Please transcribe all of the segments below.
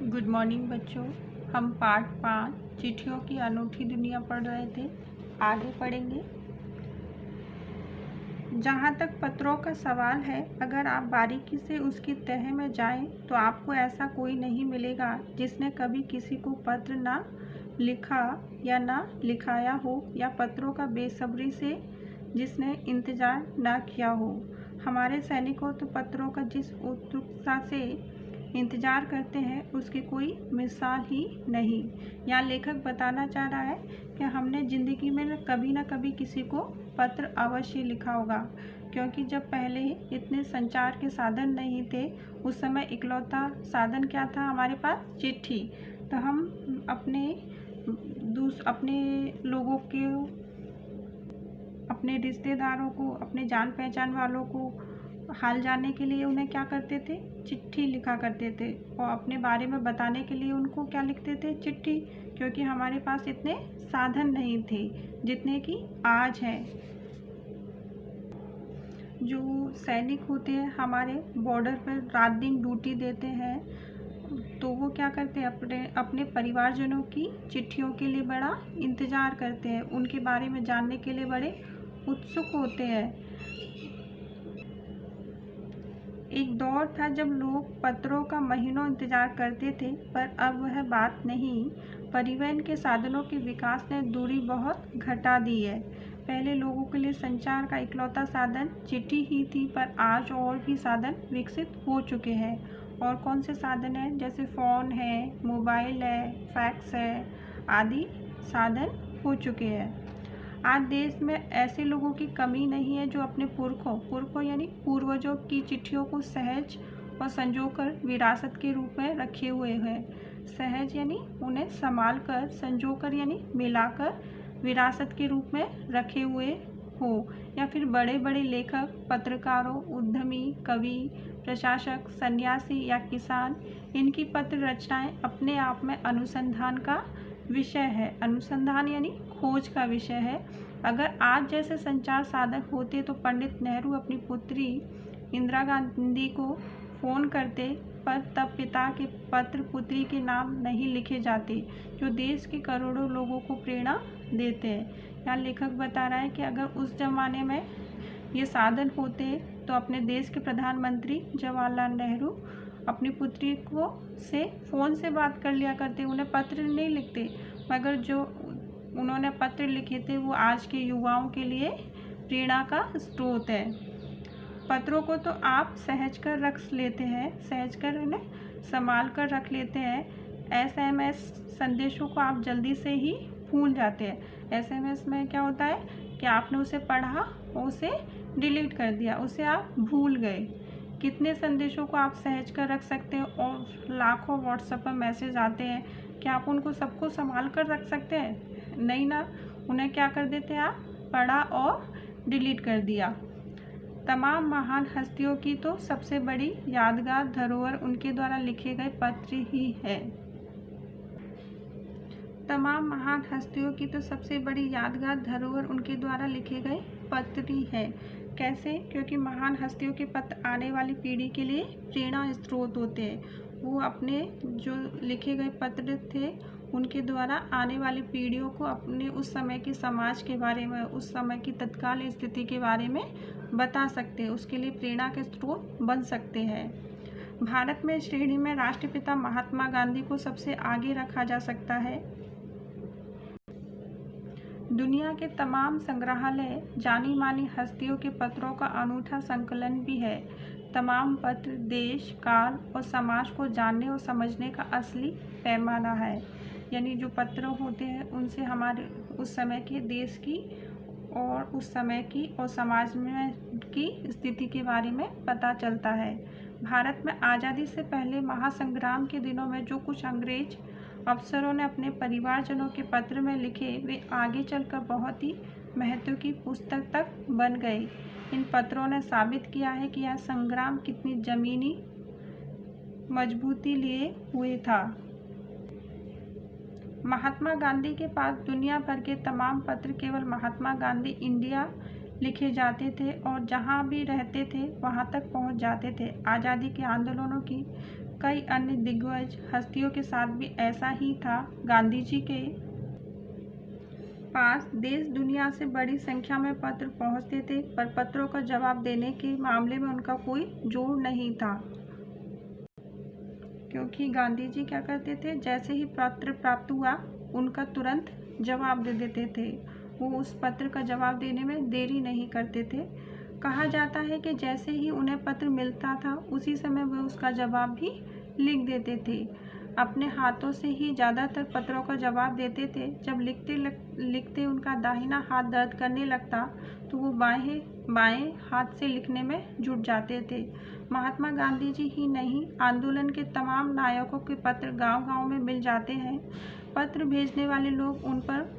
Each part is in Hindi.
गुड मॉर्निंग बच्चों। हम पार्ट 5 चिट्ठियों की अनूठी दुनिया पढ़ रहे थे। आगे पढ़ेंगे। जहाँ तक पत्रों का सवाल है, अगर आप बारीकी से उसकी तह में जाएं तो आपको ऐसा कोई नहीं मिलेगा जिसने कभी किसी को पत्र ना लिखा या ना लिखाया हो, या पत्रों का बेसब्री से जिसने इंतज़ार ना किया हो। हमारे सैनिकों तो पत्रों का जिस उत्सुकता से इंतज़ार करते हैं उसकी कोई मिसाल ही नहीं। यहाँ लेखक बताना चाह रहा है कि हमने ज़िंदगी में कभी ना कभी किसी को पत्र अवश्य लिखा होगा, क्योंकि जब पहले इतने संचार के साधन नहीं थे, उस समय इकलौता साधन क्या था हमारे पास? चिट्ठी। तो हम अपने लोगों के, अपने रिश्तेदारों को, अपने जान पहचान वालों को हाल जानने के लिए उन्हें क्या करते थे? चिट्ठी लिखा करते थे। और अपने बारे में बताने के लिए उनको क्या लिखते थे? चिट्ठी। क्योंकि हमारे पास इतने साधन नहीं थे जितने कि आज हैं। जो सैनिक होते हैं हमारे बॉर्डर पर रात दिन ड्यूटी देते हैं, तो वो क्या करते हैं? अपने परिवारजनों की चिट्ठियों के लिए बड़ा इंतज़ार करते हैं, उनके बारे में जानने के लिए बड़े उत्सुक होते हैं। एक दौर था जब लोग पत्रों का महीनों इंतज़ार करते थे, पर अब वह बात नहीं। परिवहन के साधनों के विकास ने दूरी बहुत घटा दी है। पहले लोगों के लिए संचार का इकलौता साधन चिट्ठी ही थी, पर आज और भी साधन विकसित हो चुके हैं। और कौन से साधन हैं? जैसे फ़ोन है, मोबाइल है, फैक्स है, आदि साधन हो चुके हैं। आज देश में ऐसे लोगों की कमी नहीं है जो अपने पुरखों यानी पूर्वजों की चिट्ठियों को सहज और संजोकर विरासत के रूप में रखे हुए हैं। सहज यानी उन्हें संभाल कर, संजोकर यानी मिलाकर विरासत के रूप में रखे हुए हो। या फिर बड़े बड़े लेखक, पत्रकारों, उद्यमी, कवि, प्रशासक, सन्यासी या किसान, इनकी पत्र रचनाएं अपने आप में अनुसंधान का विषय है। अनुसंधान यानी खोज का विषय है। अगर आज जैसे संचार साधन होते तो पंडित नेहरू अपनी पुत्री इंदिरा गांधी को फ़ोन करते, पर तब पिता के पत्र पुत्री के नाम नहीं लिखे जाते, जो देश के करोड़ों लोगों को प्रेरणा देते हैं। यहाँ लेखक बता रहा है कि अगर उस ज़माने में ये साधन होते तो अपने देश के प्रधानमंत्री जवाहरलाल नेहरू अपनी पुत्री को से फ़ोन से बात कर लिया करते, उन्हें पत्र नहीं लिखते। मगर जो उन्होंने पत्र लिखे थे वो आज के युवाओं के लिए प्रेरणा का स्रोत है। पत्रों को तो आप सहज कर रख लेते हैं, सहज कर उन्हें संभाल कर रख लेते हैं। SMS संदेशों को आप जल्दी से ही भूल जाते हैं। SMS में क्या होता है कि आपने उसे पढ़ा और उसे डिलीट कर दिया, उसे आप भूल गए। कितने संदेशों को आप सहज कर रख सकते हैं, और लाखों व्हाट्सएप पर मैसेज आते हैं, क्या आप उनको सबको संभाल कर रख सकते हैं? नहीं ना। उन्हें क्या कर देते हैं आप? पढ़ा और डिलीट कर दिया। तमाम महान हस्तियों की तो सबसे बड़ी यादगार धरोहर उनके द्वारा लिखे गए पत्र ही है। तमाम महान हस्तियों की तो सबसे बड़ी यादगार धरोहर उनके द्वारा लिखे गए पत्र ही है। कैसे? क्योंकि महान हस्तियों के पत्र आने वाली पीढ़ी के लिए प्रेरणा स्रोत होते हैं। वो अपने जो लिखे गए पत्र थे उनके द्वारा आने वाली पीढ़ियों को अपने उस समय के समाज के बारे में, उस समय की तत्काल स्थिति के बारे में बता सकते हैं, उसके लिए प्रेरणा के स्रोत बन सकते हैं। भारत में श्रेणी में राष्ट्रपिता महात्मा गांधी को सबसे आगे रखा जा सकता है। दुनिया के तमाम संग्रहालय जानी मानी हस्तियों के पत्रों का अनूठा संकलन भी है। तमाम पत्र देश, काल और समाज को जानने और समझने का असली पैमाना है। यानी जो पत्र होते हैं उनसे हमारे उस समय के देश की और उस समय की और समाज में की स्थिति के बारे में पता चलता है। भारत में आज़ादी से पहले महासंग्राम के दिनों में जो कुछ अंग्रेज अफसरों ने अपने परिवारजनों के पत्र में लिखे, वे आगे चलकर बहुत ही महत्व की पुस्तक तक बन गए। इन पत्रों ने साबित किया है कि यह संग्राम कितनी ज़मीनी मजबूती लिए हुए था। महात्मा गांधी के पास दुनिया भर के तमाम पत्र केवल महात्मा गांधी इंडिया लिखे जाते थे और जहाँ भी रहते थे वहाँ तक पहुँच जाते थे। आज़ादी के आंदोलनों की कई अन्य दिग्गज हस्तियों के साथ भी ऐसा ही था। गांधी जी के पास देश दुनिया से बड़ी संख्या में पत्र पहुंचते थे, पर पत्रों का जवाब देने के मामले में उनका कोई जोर नहीं था, क्योंकि गांधी जी क्या करते थे, जैसे ही पत्र प्राप्त हुआ उनका तुरंत जवाब दे देते थे। वो उस पत्र का जवाब देने में देरी नहीं करते थे। कहा जाता है कि जैसे ही उन्हें पत्र मिलता था उसी समय वे उसका जवाब भी लिख देते थे। अपने हाथों से ही ज़्यादातर पत्रों का जवाब देते थे। जब लिखते उनका दाहिना हाथ दर्द करने लगता तो वो बाएं हाथ से लिखने में जुट जाते थे। महात्मा गांधी जी ही नहीं, आंदोलन के तमाम नायकों के पत्र गांव-गांव में मिल जाते हैं। पत्र भेजने वाले लोग उन पर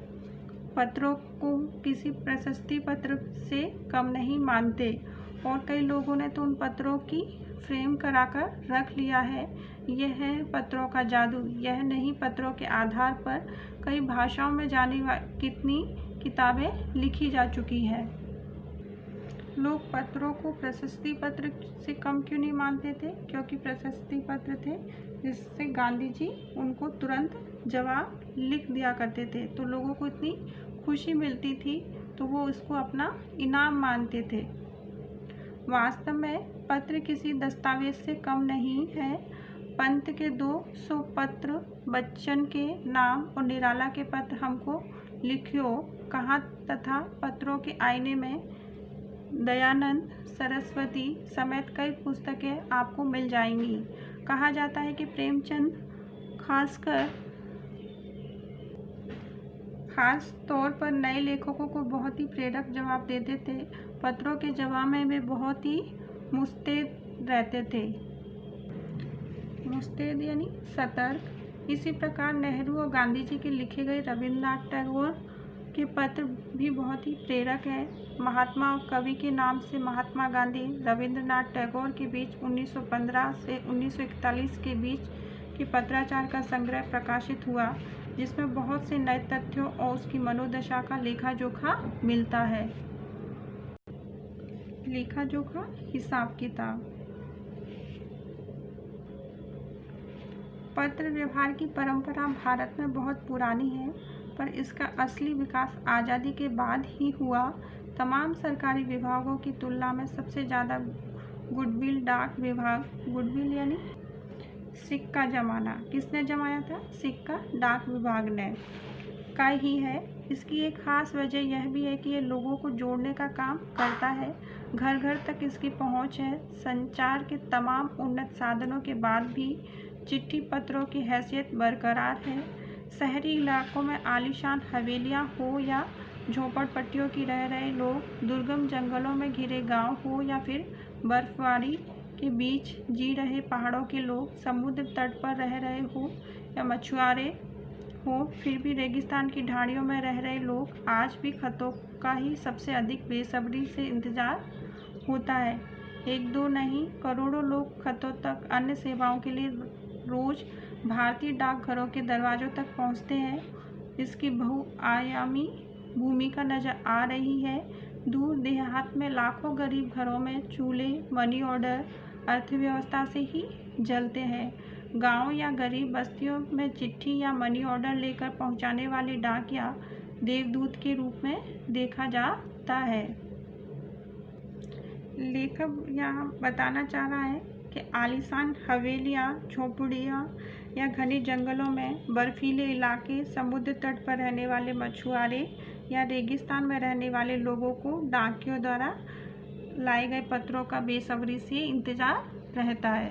पत्रों को किसी प्रशस्ति पत्र से कम नहीं मानते, और कई लोगों ने तो उन पत्रों की फ्रेम कराकर रख लिया है। यह है पत्रों का जादू। यह नहीं, पत्रों के आधार पर कई भाषाओं में कितनी किताबें लिखी जा चुकी हैं। लोग पत्रों को प्रशस्ति पत्र से कम क्यों नहीं मानते थे? क्योंकि प्रशस्ति पत्र थे जिससे गांधी जी उनको तुरंत जवाब लिख दिया करते थे, तो लोगों को इतनी खुशी मिलती थी तो वो उसको अपना इनाम मानते थे। वास्तव में पत्र किसी दस्तावेज से कम नहीं है। पंत के 200 पत्र, बच्चन के नाम और निराला के पत्र हमको लिखियो कहाँ तथा पत्रों के आईने में दयानंद सरस्वती समेत कई पुस्तकें आपको मिल जाएंगी। कहा जाता है कि प्रेमचंद खास तौर पर नए लेखकों को बहुत ही प्रेरक जवाब देते थे। पत्रों के जवाब में वे बहुत ही मुस्तैद रहते थे। मुस्तैद यानी सतर्क। इसी प्रकार नेहरू और गांधी जी के लिखे गए रविंद्रनाथ टैगोर के पत्र भी बहुत ही प्रेरक है। महात्मा और कवि के नाम से महात्मा गांधी रविंद्रनाथ टैगोर के बीच 1915 से 1941 के बीच के पत्राचार का संग्रह प्रकाशित हुआ, जिसमें बहुत से नए तथ्यों और उसकी मनोदशा का लेखा जोखा मिलता है। लेखा जोखा, हिसाब किताब। पत्र व्यवहार की परंपरा भारत में बहुत पुरानी है, पर इसका असली विकास आज़ादी के बाद ही हुआ। तमाम सरकारी विभागों की तुलना में सबसे ज़्यादा गुडविल डाक विभाग, गुडविल यानी सिक्का जमाना, किसने जमाया था? सिक्का डाक विभाग ने का ही है। इसकी एक खास वजह यह भी है कि ये लोगों को जोड़ने का काम करता है। घर घर तक इसकी पहुंच है। संचार के तमाम उन्नत साधनों के बाद भी चिट्ठी पत्रों की हैसियत बरकरार है। शहरी इलाकों में आलीशान हवेलियां हो या झोपड़पट्टियों की रह रहे लोग, दुर्गम जंगलों में घिरे गांव हो या फिर बर्फबारी के बीच जी रहे पहाड़ों के लोग, समुद्र तट पर रह रहे हो या मछुआरे हो, फिर भी रेगिस्तान की ढाड़ियों में रह रहे लोग, आज भी खतों का ही सबसे अधिक बेसब्री से इंतज़ार होता है। एक दो नहीं, करोड़ों लोग खतों तक अन्य सेवाओं के लिए रोज़ भारतीय डाकघरों के दरवाज़ों तक पहुंचते हैं। इसकी बहुआयामी भूमिका नज़र आ रही है। दूर देहात में लाखों गरीब घरों में चूल्हे मनी ऑर्डर अर्थव्यवस्था से ही जलते हैं। गांव या गरीब बस्तियों में चिट्ठी या मनी ऑर्डर लेकर पहुंचाने वाले डाकिया देवदूत के रूप में देखा जाता है। लेखक यहाँ बताना चाह रहा है कि आलीशान हवेलियाँ, झोपड़ियाँ या घने जंगलों में, बर्फीले इलाके, समुद्र तट पर रहने वाले मछुआरे या रेगिस्तान में रहने वाले लोगों को डाकियों द्वारा लाए गए पत्रों का बेसब्री से इंतज़ार रहता है।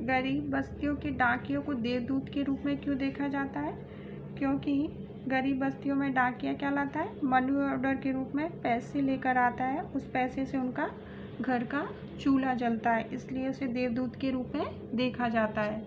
गरीब बस्तियों के डाकियों को देवदूत के रूप में क्यों देखा जाता है? क्योंकि गरीब बस्तियों में डाकिया क्या लाता है? मनी ऑर्डर के रूप में पैसे लेकर आता है। उस पैसे से उनका घर का चूल्हा जलता है, इसलिए उसे देवदूत के रूप में देखा जाता है।